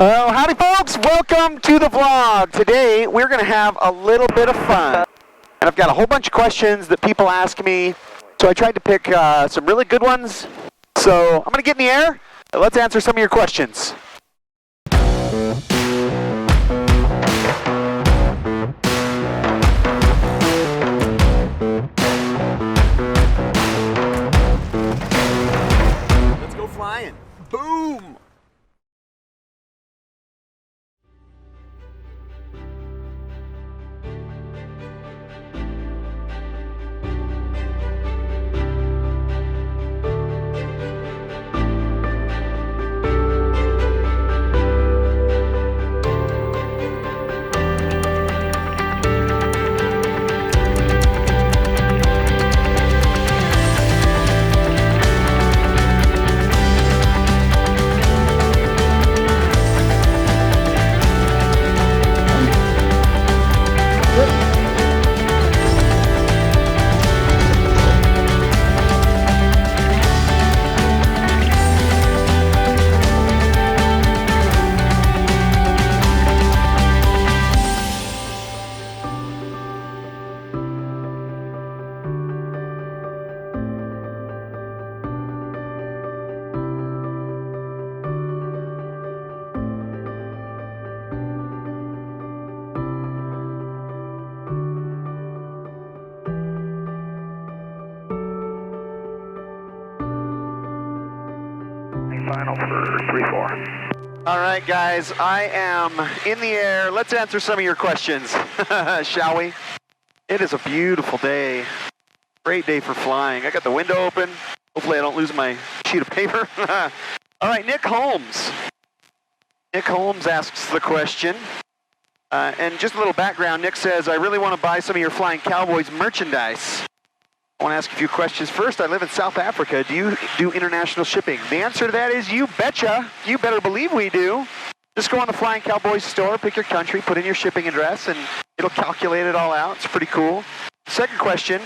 Oh, howdy folks, welcome to the vlog. Today we're going to have a little bit of fun. And I've got a whole bunch of questions that people ask me. So I tried to pick some really good ones. So I'm going to get in the air. Let's answer some of your questions. Let's go flying. Boom! Final for 3-4. All right, guys, I am in the air. Let's answer some of your questions, shall we? It is a beautiful day. Great day for flying. I got the window open. Hopefully I don't lose my sheet of paper. All right, Nick Holmes. Nick Holmes asks the question. And just a little background, Nick says, I really want to buy some of your Flying Cowboys merchandise. I want to ask a few questions. First, I live in South Africa. Do you do international shipping? The answer to that is you betcha. You better believe we do. Just go on the Flying Cowboys store, pick your country, put in your shipping address, and it'll calculate it all out. It's pretty cool. Second question,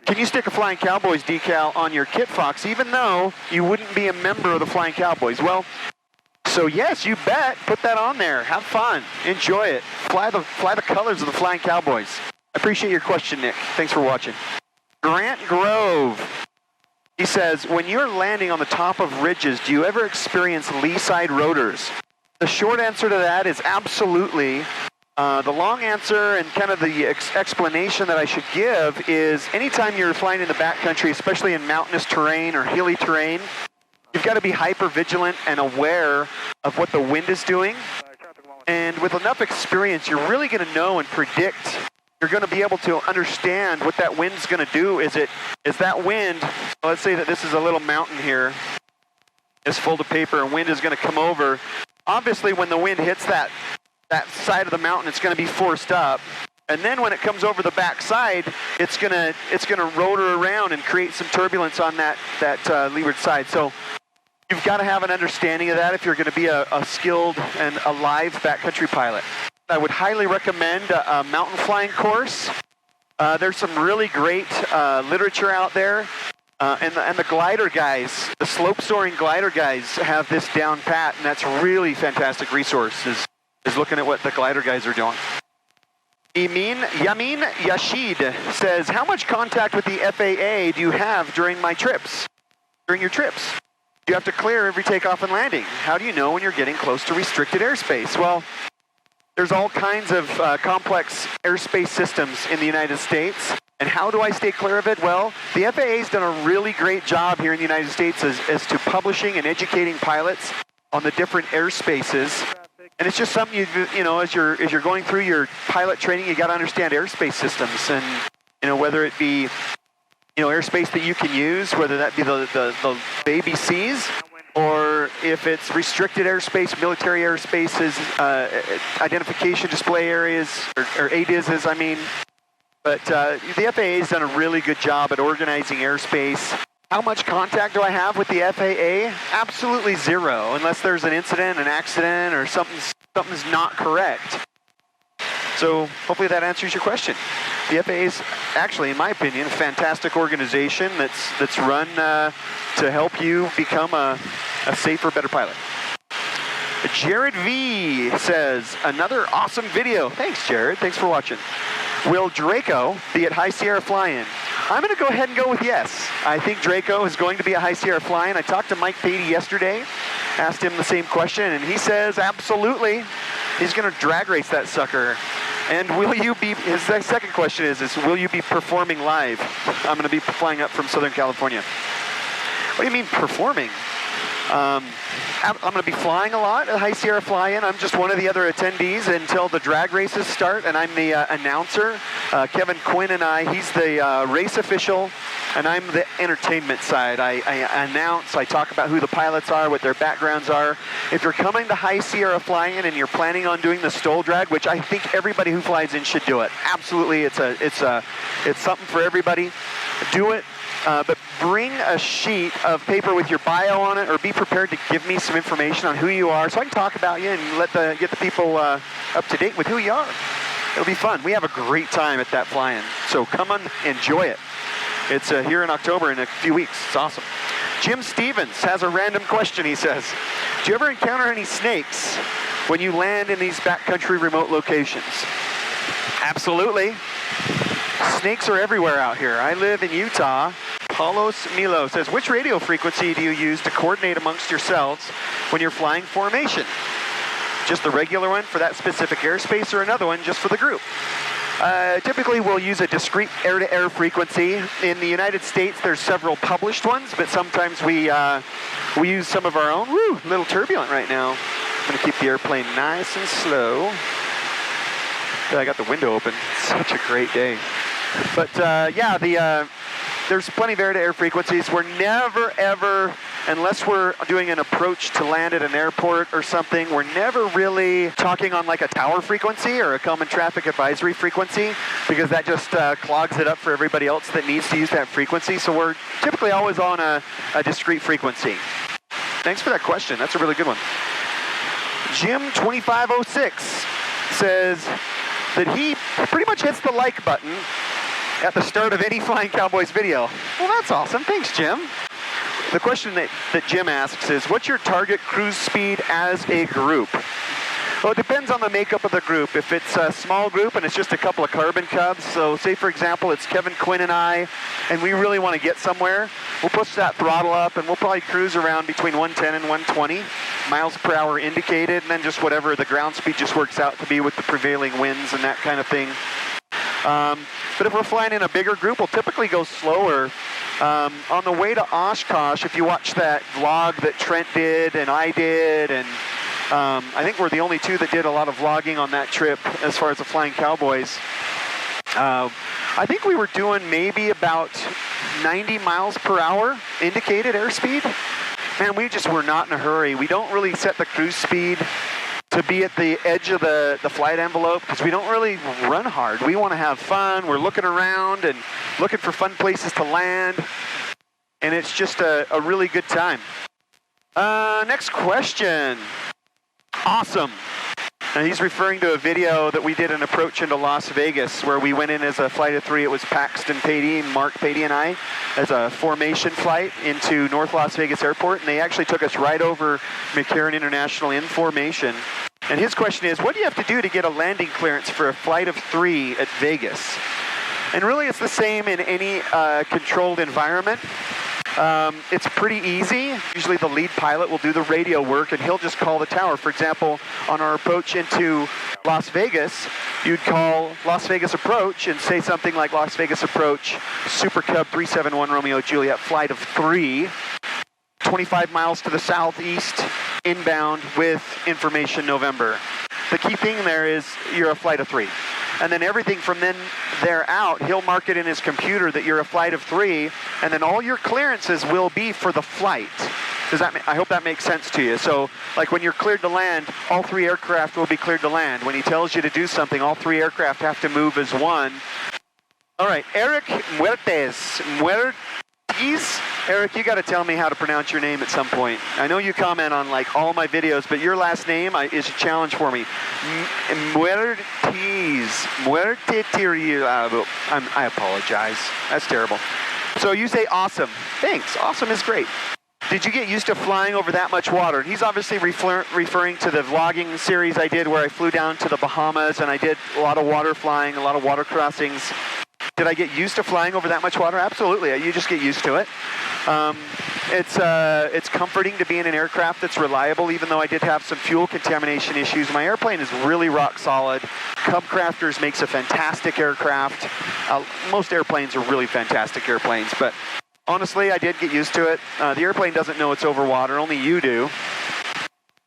can you stick a Flying Cowboys decal on your Kit Fox even though you wouldn't be a member of the Flying Cowboys? Well, so yes, you bet. Put that on there. Have fun. Enjoy it. Fly the colors of the Flying Cowboys. I appreciate your question, Nick. Thanks for watching. Grant Grove, he says, when you're landing on the top of ridges, do you ever experience lee side rotors? The short answer to that is absolutely. The long answer and kind of the explanation that I should give is anytime you're flying in the backcountry, especially in mountainous terrain or hilly terrain, you've got to be hyper vigilant and aware of what the wind is doing. And with enough experience, you're really going to know and predict. You're going to be able to understand what that wind's going to do. Is that wind, let's say that this is a little mountain here, this fold of paper, and wind is going to come over. Obviously, when the wind hits that side of the mountain, it's going to be forced up. And then when it comes over the back side, it's going to rotor around and create some turbulence on that leeward side. So you've got to have an understanding of that if you're going to be a skilled and a live backcountry pilot. I would highly recommend a mountain flying course. There's some really great literature out there. And the glider guys, the slope soaring glider guys have this down pat, and that's a really fantastic resource is looking at what the glider guys are doing. Yamin Yashid says, how much contact with the FAA do you have during your trips? Do you have to clear every takeoff and landing? How do you know when you're getting close to restricted airspace? Well, there's all kinds of complex airspace systems in the United States. And how do I stay clear of it? Well, the FAA's done a really great job here in the United States as to publishing and educating pilots on the different airspaces. And it's just something you know, as you're going through your pilot training, you got to understand airspace systems, and whether it be airspace that you can use, whether that be the ABCs, or if it's restricted airspace, military airspaces, identification display areas, or ADISs, I mean. But the FAA has done a really good job at organizing airspace. How much contact do I have with the FAA? Absolutely zero, unless there's an incident, an accident, or something's not correct. So hopefully that answers your question. The FAA is actually, in my opinion, a fantastic organization that's run to help you become a safer, better pilot. Jared V says, another awesome video. Thanks, Jared. Thanks for watching. Will Draco be at High Sierra Fly-In? I'm going to go ahead and go with yes. I think Draco is going to be at High Sierra Fly-In. I talked to Mike Patey yesterday, asked him the same question, and he says absolutely. He's going to drag race that sucker. And will you be, his second question is will you be performing live? I'm going to be flying up from Southern California. What do you mean performing? I'm going to be flying a lot at High Sierra Fly-In. I'm just one of the other attendees until the drag races start, and I'm the announcer. Kevin Quinn and he's the race official, and I'm the entertainment side. I announce, I talk about who the pilots are, what their backgrounds are. If you're coming to High Sierra Fly-In and you're planning on doing the STOL drag, which I think everybody who flies in should do it. Absolutely, it's something for everybody. Do it. But bring a sheet of paper with your bio on it, or be prepared to give me some information on who you are so I can talk about you and get the people up to date with who you are. It'll be fun. We have a great time at that fly-in. So come on, enjoy it. It's here in October in a few weeks. It's awesome. Jim Stevens has a random question, he says. Do you ever encounter any snakes when you land in these backcountry remote locations? Absolutely. Snakes are everywhere out here. I live in Utah. Paulo S says, which radio frequency do you use to coordinate amongst yourselves when you're flying formation? Just the regular one for that specific airspace, or another one just for the group? Typically, we'll use a discrete air-to-air frequency. In the United States, there's several published ones, but sometimes we use some of our own. Woo, a little turbulent right now. I'm going to keep the airplane nice and slow. I got the window open. Such a great day. But yeah, there's plenty of air-to-air frequencies. We're never, ever, unless we're doing an approach to land at an airport or something, we're never really talking on like a tower frequency or a common traffic advisory frequency, because that just clogs it up for everybody else that needs to use that frequency. So we're typically always on a discrete frequency. Thanks for that question. That's a really good one. Jim2506 says that he pretty much hits the like button at the start of any Flying Cowboys video. Well, that's awesome. Thanks, Jim. The question that Jim asks is, what's your target cruise speed as a group? Well, it depends on the makeup of the group. If it's a small group and it's just a couple of Carbon Cubs, so say, for example, it's Kevin Quinn and we really want to get somewhere, we'll push that throttle up, and we'll probably cruise around between 110 and 120 miles per hour indicated, and then just whatever the ground speed just works out to be with the prevailing winds and that kind of thing. But if we're flying in a bigger group, we'll typically go slower. On the way to Oshkosh, if you watch that vlog that Trent did and I did, and I think we're the only two that did a lot of vlogging on that trip as far as the Flying Cowboys. I think we were doing maybe about 90 miles per hour indicated airspeed. Man, we just were not in a hurry. We don't really set the cruise speed to be at the edge of the flight envelope, because we don't really run hard. We want to have fun. We're looking around and looking for fun places to land, and it's just a really good time. Next question. Awesome. And he's referring to a video that we did an approach into Las Vegas, where we went in as a flight of three. It was Paxton Patey, Mark Patey, and I, as a formation flight into North Las Vegas Airport, and they actually took us right over McCarran International in formation. And his question is, what do you have to do to get a landing clearance for a flight of three at Vegas? And really, it's the same in any controlled environment. It's pretty easy. Usually the lead pilot will do the radio work, and he'll just call the tower. For example, on our approach into Las Vegas, you'd call Las Vegas approach and say something like Las Vegas approach, Super Cub 371 Romeo Juliet, flight of 3, 25 miles to the southeast, inbound with information November. The key thing there is you're a flight of 3. And then everything from there out, he'll mark it in his computer that you're a flight of 3, and then all your clearances will be for the flight. I hope that makes sense to you. So, like when you're cleared to land, all 3 aircraft will be cleared to land. When he tells you to do something, all 3 aircraft have to move as one. All right, Eric Muertes. Eric, you got to tell me how to pronounce your name at some point. I know you comment on like all my videos, but your last name is a challenge for me. Muertes. I apologize. That's terrible. So you say awesome. Thanks. Awesome is great. did you get used to flying over that much water? And he's obviously referring to the vlogging series I did where I flew down to the Bahamas and I did a lot of water flying, a lot of water crossings. Did I get used to flying over that much water? Absolutely. You just get used to it. It's comforting to be in an aircraft that's reliable, even though I did have some fuel contamination issues. My airplane is really rock solid. Cubcrafters makes a fantastic aircraft. Most airplanes are really fantastic airplanes, but honestly, I did get used to it. The airplane doesn't know it's over water, only you do.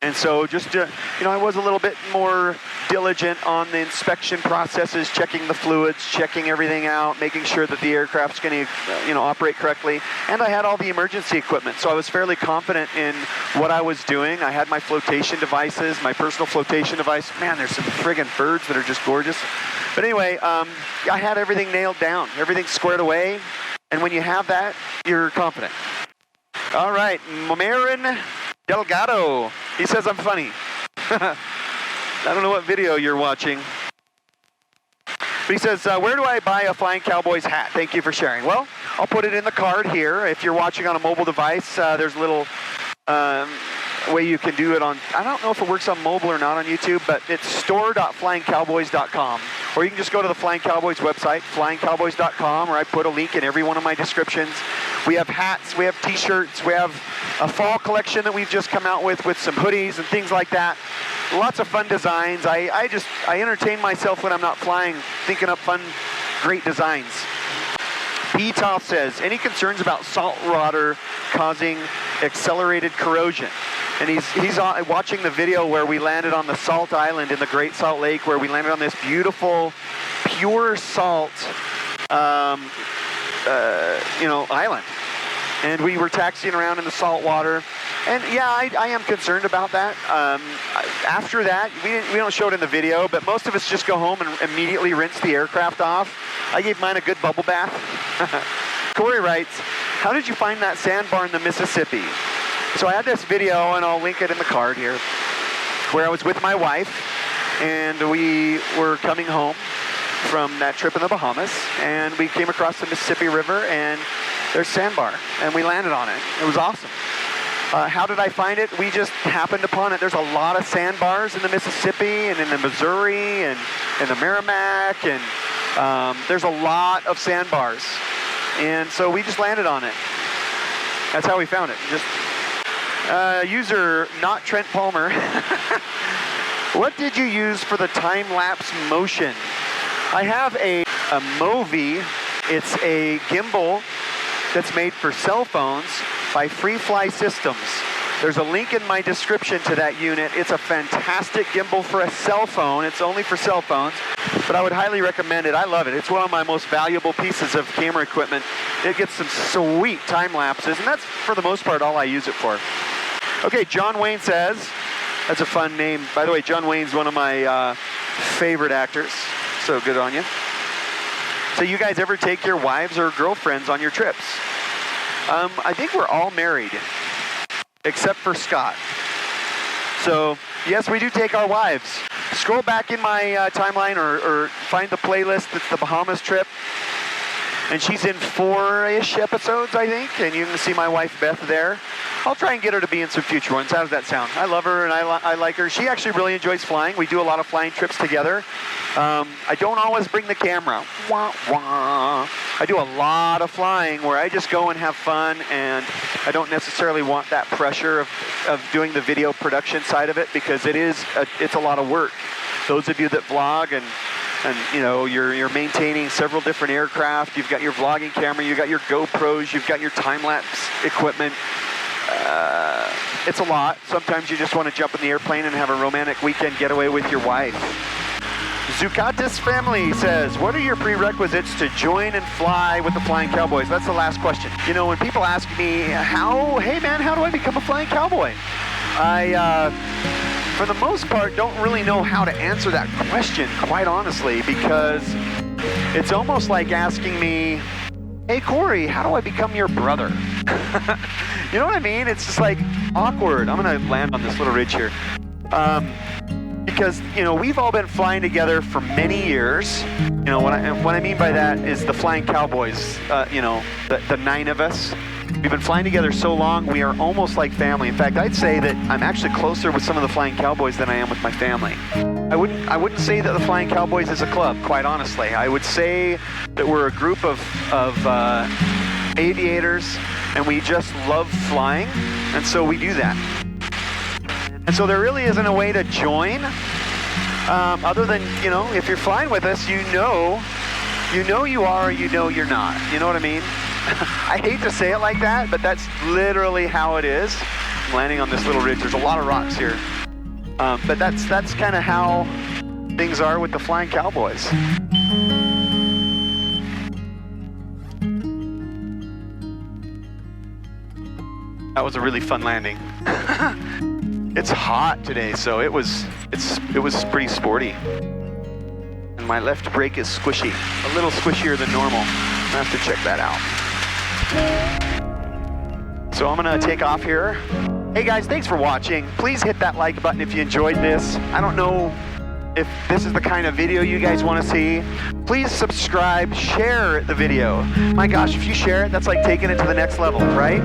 And so just, I was a little bit more diligent on the inspection processes, checking the fluids, checking everything out, making sure that the aircraft's going to, operate correctly. And I had all the emergency equipment, so I was fairly confident in what I was doing. I had my flotation devices, my personal flotation device. Man, there's some friggin' birds that are just gorgeous. But anyway, I had everything nailed down, everything squared away. And when you have that, you're confident. All right, Momarin Delgado. He says I'm funny. I don't know what video you're watching. But he says, where do I buy a Flying Cowboys hat? Thank you for sharing. Well, I'll put it in the card here. If you're watching on a mobile device, there's a little way you can do it on, I don't know if it works on mobile or not on YouTube, but it's store.flyingcowboys.com. Or you can just go to the Flying Cowboys website, flyingcowboys.com, or I put a link in every one of my descriptions. We have hats, we have t-shirts, we have a fall collection that we've just come out with some hoodies and things like that. Lots of fun designs. I entertain myself when I'm not flying, thinking up fun, great designs. P. Toth says, any concerns about salt water causing accelerated corrosion? And he's watching the video where we landed on the Salt Island in the Great Salt Lake, where we landed on this beautiful, pure salt, island. And we were taxiing around in the salt water. And yeah, I am concerned about that. After that, we don't show it in the video, but most of us just go home and immediately rinse the aircraft off. I gave mine a good bubble bath. Cory writes, how did you find that sandbar in the Mississippi? So I had this video, and I'll link it in the card here, where I was with my wife, and we were coming home from that trip in the Bahamas, and we came across the Mississippi River, and there's sandbar, and we landed on it. It was awesome. How did I find it? We just happened upon it. There's a lot of sandbars in the Mississippi, and in the Missouri, and in the Merrimack, and there's a lot of sandbars. And so we just landed on it. That's how we found it. Just user not Trent Palmer. What did you use for the time-lapse motion? I have a Movi. It's a gimbal that's made for cell phones by Free Fly Systems. There's a link in my description to that unit. It's a fantastic gimbal for a cell phone. It's only for cell phones, but I would highly recommend it. I love it. It's one of my most valuable pieces of camera equipment. It gets some sweet time lapses, and that's for the most part all I use it for. Okay, John Wayne says, that's a fun name. By the way, John Wayne's one of my favorite actors. So good on you. So you guys ever take your wives or girlfriends on your trips? I think we're all married, except for Scott. So yes, we do take our wives. Scroll back in my timeline or find the playlist that's the Bahamas trip. And she's in 4-ish episodes, I think, and you can see my wife Beth there. I'll try and get her to be in some future ones. How does that sound? I love her and I like her. She actually really enjoys flying. We do a lot of flying trips together. I don't always bring the camera. Wah, wah. I do a lot of flying where I just go and have fun, and I don't necessarily want that pressure of doing the video production side of it, because it's a lot of work. Those of you that vlog and you're maintaining several different aircraft, you've got your vlogging camera, you've got your GoPros, you've got your time-lapse equipment. It's a lot. Sometimes you just want to jump in the airplane and have a romantic weekend getaway with your wife. Zucatis family says, what are your prerequisites to join and fly with the Flying Cowboys? That's the last question. When people ask me, hey man, how do I become a Flying Cowboy? I, for the most part, don't really know how to answer that question, quite honestly, because it's almost like asking me, hey Cory, how do I become your brother? You know what I mean? It's just like awkward. I'm gonna land on this little ridge here. Because, we've all been flying together for many years. What I mean by that is the Flying Cowboys, the 9 of us. We've been flying together so long, we are almost like family. In fact, I'd say that I'm actually closer with some of the Flying Cowboys than I am with my family. I wouldn't say that the Flying Cowboys is a club, quite honestly. I would say that we're a group of aviators, and we just love flying, and so we do that. And so there really isn't a way to join, other than, you know, if you're flying with us, you know you are, or you know you're not. You know what I mean? I hate to say it like that, but that's literally how it is. I'm landing on this little ridge. There's a lot of rocks here. But that's kind of how things are with the Flying Cowboys. That was a really fun landing. It's hot today, so it was pretty sporty. And my left brake is squishy, a little squishier than normal. I have to check that out. So I'm gonna take off here. Hey guys, thanks for watching. Please hit that like button if you enjoyed this. I don't know if this is the kind of video you guys want to see. Please subscribe, share the video. My gosh, if you share it, that's like taking it to the next level, right?